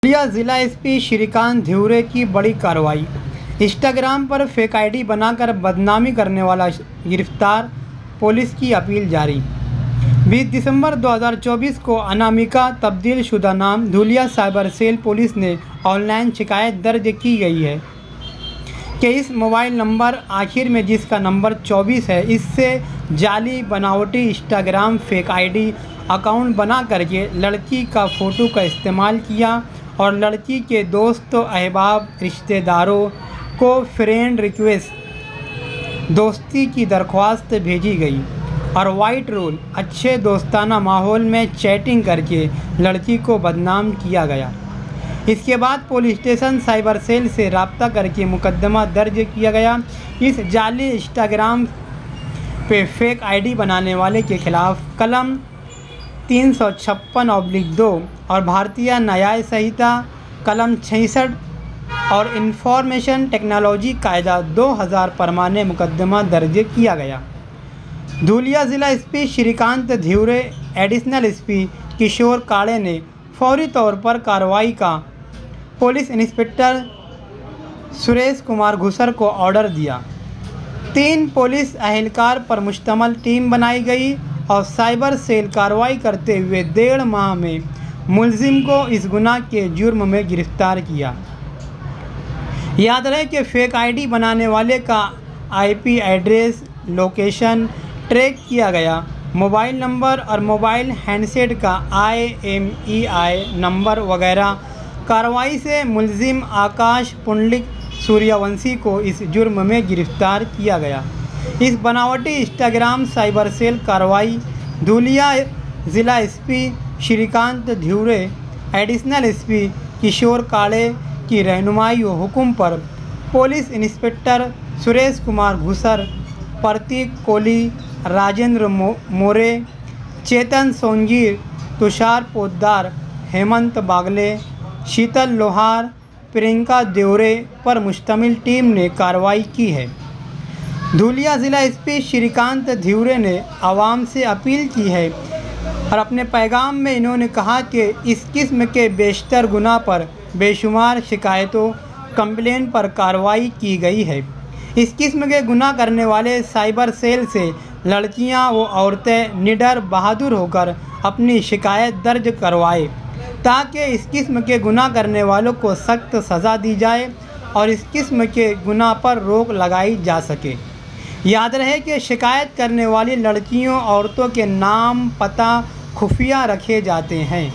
धुलिया जिला एसपी श्रीकांत ध्युरे की बड़ी कार्रवाई। इंस्टाग्राम पर फेक आईडी बनाकर बदनामी करने वाला गिरफ्तार, पुलिस की अपील जारी। 20 दिसंबर 2024 को अनामिका तब्दील शुदा नाम धुलिया साइबर सेल पुलिस ने ऑनलाइन शिकायत दर्ज की गई है कि इस मोबाइल नंबर आखिर में जिसका नंबर 24 है, इससे जाली बनावटी इंस्टाग्राम फेक आईडी अकाउंट बना करके लड़की का फ़ोटो का इस्तेमाल किया और लड़की के दोस्तों, अहबाब, रिश्तेदारों को फ्रेंड रिक्वेस्ट दोस्ती की दरख्वास्त भेजी गई और वाइट रोल अच्छे दोस्ताना माहौल में चैटिंग करके लड़की को बदनाम किया गया। इसके बाद पुलिस स्टेशन साइबर सेल से रब्ता करके मुकदमा दर्ज किया गया। इस जाली इंस्टाग्राम पे फेक आईडी बनाने वाले के खिलाफ कलम 356/2 और भारतीय न्याय संहिता कलम 66 और इंफॉर्मेशन टेक्नोलॉजी कायदा 2000 परमाने मुकदमा दर्ज किया गया। धुलिया जिला एसपी श्रीकांत ध्युरे, एडिशनल एसपी किशोर काड़े ने फौरी तौर पर कार्रवाई का पुलिस इंस्पेक्टर सुरेश कुमार घुसर को ऑर्डर दिया। 3 पुलिस एहलकार पर मुश्तमल टीम बनाई गई और साइबर सेल कार्रवाई करते हुए 1.5 माह में मुलजिम को इस गुनाह के जुर्म में गिरफ्तार किया। याद रहे कि फेक आईडी बनाने वाले का आईपी एड्रेस, लोकेशन ट्रैक किया गया। मोबाइल नंबर और मोबाइल हैंडसेट का IMEI नंबर वगैरह। कार्रवाई से मुलजिम आकाश पुंडलिक सूर्यवंशी को इस जुर्म में गिरफ्तार किया गया। इस बनावटी इंस्टाग्राम साइबर सेल कार्रवाई धुलिया जिला एसपी श्रीकांत ध्युरे, एडिशनल एसपी किशोर काड़े की रहनुमाई व हुक्म पर पुलिस इंस्पेक्टर सुरेश कुमार घुसर, प्रतीक कोली, राजेंद्र मोरे, चेतन सोंगीर, तुषार पोद्दार, हेमंत बागले, शीतल लोहार, प्रियंका देवरे पर मुश्तमिल टीम ने कार्रवाई की है। धुलिया जिला एसपी श्रीकांत ध्युरे ने आवाम से अपील की है और अपने पैगाम में इन्होंने कहा कि इस किस्म के बेशतर गुनाह पर बेशुमार शिकायतों, कंप्लेन पर कार्रवाई की गई है। इस किस्म के गुनाह करने वाले साइबर सेल से लड़कियां व औरतें निडर बहादुर होकर अपनी शिकायत दर्ज करवाएं ताकि इस किस्म के गुनाह करने वालों को सख्त सज़ा दी जाए और इस किस्म के गुनाह पर रोक लगाई जा सके। याद रहे कि शिकायत करने वाली लड़कियों, औरतों के नाम, पता खुफिया रखे जाते हैं।